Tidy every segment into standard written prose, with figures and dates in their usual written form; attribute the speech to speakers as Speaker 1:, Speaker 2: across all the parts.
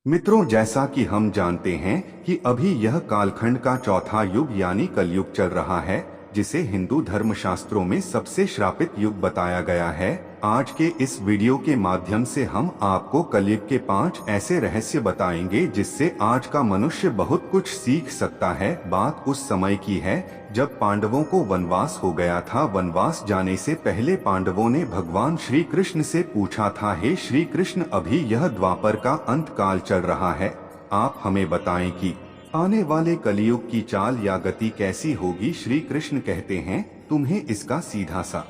Speaker 1: मित्रों, जैसा कि हम जानते हैं कि अभी यह कालखंड का चौथा युग यानी कलयुग चल रहा है, जिसे हिंदू धर्मशास्त्रों में सबसे श्रापित युग बताया गया है। आज के इस वीडियो के माध्यम से हम आपको कलयुग के 5 ऐसे रहस्य बताएंगे जिससे आज का मनुष्य बहुत कुछ सीख सकता है। बात उस समय की है जब पांडवों को वनवास हो गया था। वनवास जाने से पहले पांडवों ने भगवान श्री कृष्ण से पूछा था, हे श्री कृष्ण, अभी यह द्वापर का अंत काल चल रहा है, आप हमें बताएं कि आने वाले कलयुग की चाल या गति कैसी होगी। श्री कृष्ण कहते हैं, तुम्हें इसका सीधा सा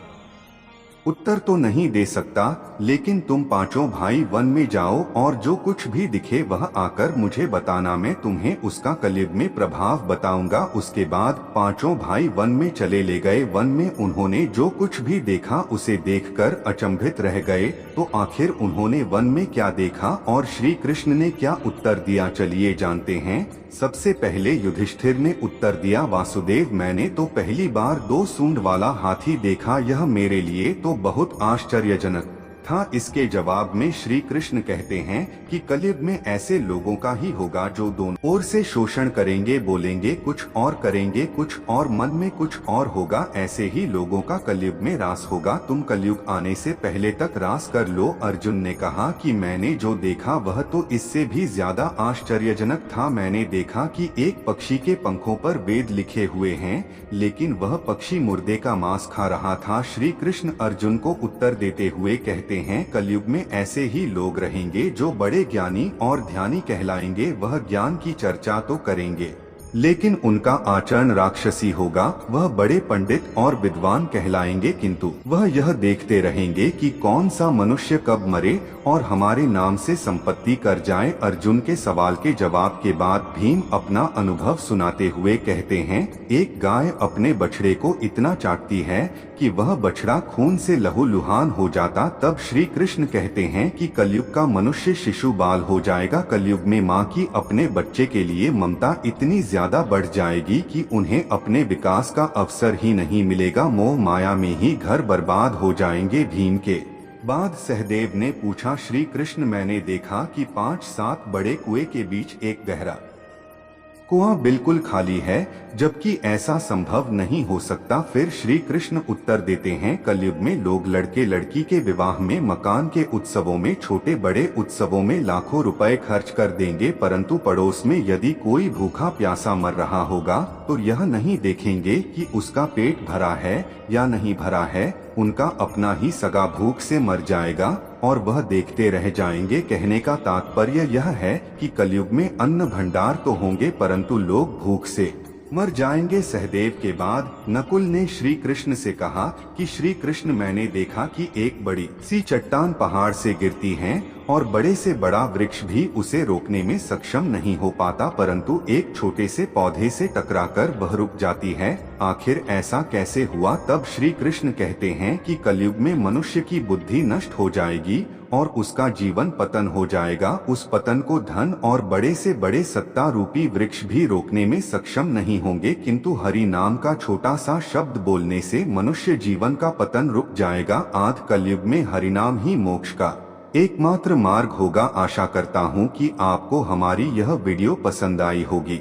Speaker 1: उत्तर तो नहीं दे सकता, लेकिन तुम पांचों भाई वन में जाओ और जो कुछ भी दिखे वह आकर मुझे बताना, मैं तुम्हें उसका कलयुग में प्रभाव बताऊंगा। उसके बाद पांचों भाई वन में चले ले गए। वन में उन्होंने जो कुछ भी देखा उसे देखकर अचंभित रह गए। तो आखिर उन्होंने वन में क्या देखा और श्री कृष्ण ने क्या उत्तर दिया, चलिए जानते हैं। सबसे पहले युधिष्ठिर ने उत्तर दिया, वासुदेव, मैंने तो पहली बार 2 सूंड वाला हाथी देखा, यह मेरे लिए तो बहुत आश्चर्यजनक था। इसके जवाब में श्री कृष्ण कहते हैं कि कलयुग में ऐसे लोगों का ही होगा जो दोनों ओर से शोषण करेंगे, बोलेंगे कुछ और करेंगे कुछ और, मन में कुछ और होगा। ऐसे ही लोगों का कलयुग में रास होगा। तुम कलयुग आने से पहले तक रास कर लो। अर्जुन ने कहा कि मैंने जो देखा वह तो इससे भी ज्यादा आश्चर्यजनक था। मैंने देखा कि एक पक्षी के पंखों पर वेद लिखे हुए हैं, लेकिन वह पक्षी मुर्दे का मांस खा रहा था। श्री कृष्ण अर्जुन को उत्तर देते हुए कहते हैं, कलयुग में ऐसे ही लोग रहेंगे जो बड़े ज्ञानी और ध्यानी कहलाएंगे। वह ज्ञान की चर्चा तो करेंगे, लेकिन उनका आचरण राक्षसी होगा। वह बड़े पंडित और विद्वान कहलाएंगे, किंतु वह यह देखते रहेंगे कि कौन सा मनुष्य कब मरे और हमारे नाम से संपत्ति कर जाए। अर्जुन के सवाल के जवाब के बाद भीम अपना अनुभव सुनाते हुए कहते हैं, एक गाय अपने बछड़े को इतना चाटती है कि वह बछड़ा खून से लहूलुहान हो जाता। तब श्री कृष्ण कहते हैं कि कलयुग का मनुष्य शिशु बाल हो जाएगा। कलयुग में माँ की अपने बच्चे के लिए ममता इतनी ज्यादा बढ़ जाएगी कि उन्हें अपने विकास का अवसर ही नहीं मिलेगा। मोह माया में ही घर बर्बाद हो जाएंगे। भीम के बाद सहदेव ने पूछा, श्री कृष्ण, मैंने देखा कि 5-7 बड़े कुएं के बीच एक गहरा कुआं बिल्कुल खाली है, जबकि ऐसा संभव नहीं हो सकता। फिर श्री कृष्ण उत्तर देते हैं, कलयुग में लोग लड़के लड़की के विवाह में, मकान के उत्सवों में, छोटे बड़े उत्सवों में लाखों रुपए खर्च कर देंगे, परंतु पड़ोस में यदि कोई भूखा प्यासा मर रहा होगा तो यह नहीं देखेंगे कि उसका पेट भरा है या नहीं भरा है। उनका अपना ही सगा भूख से मर जाएगा और वह देखते रह जाएंगे। कहने का तात्पर्य यह है कि कलयुग में अन्न भंडार तो होंगे, परंतु लोग भूख से मर जाएंगे। सहदेव के बाद नकुल ने श्री कृष्ण से कहा कि श्री कृष्ण, मैंने देखा कि एक बड़ी सी चट्टान पहाड़ से गिरती है और बड़े से बड़ा वृक्ष भी उसे रोकने में सक्षम नहीं हो पाता, परंतु एक छोटे से पौधे से टकराकर वह रुक जाती है। आखिर ऐसा कैसे हुआ? तब श्री कृष्ण कहते हैं कि कलयुग में मनुष्य की बुद्धि नष्ट हो जाएगी और उसका जीवन पतन हो जाएगा। उस पतन को धन और बड़े से बड़े सत्ता रूपी वृक्ष भी रोकने में सक्षम नहीं होंगे, किंतु हरि नाम का छोटा सा शब्द बोलने से मनुष्य जीवन का पतन रुक जाएगा। आद कलयुग में हरिनाम ही मोक्ष का एकमात्र मार्ग होगा। आशा करता हूँ कि आपको हमारी यह वीडियो पसंद आई होगी।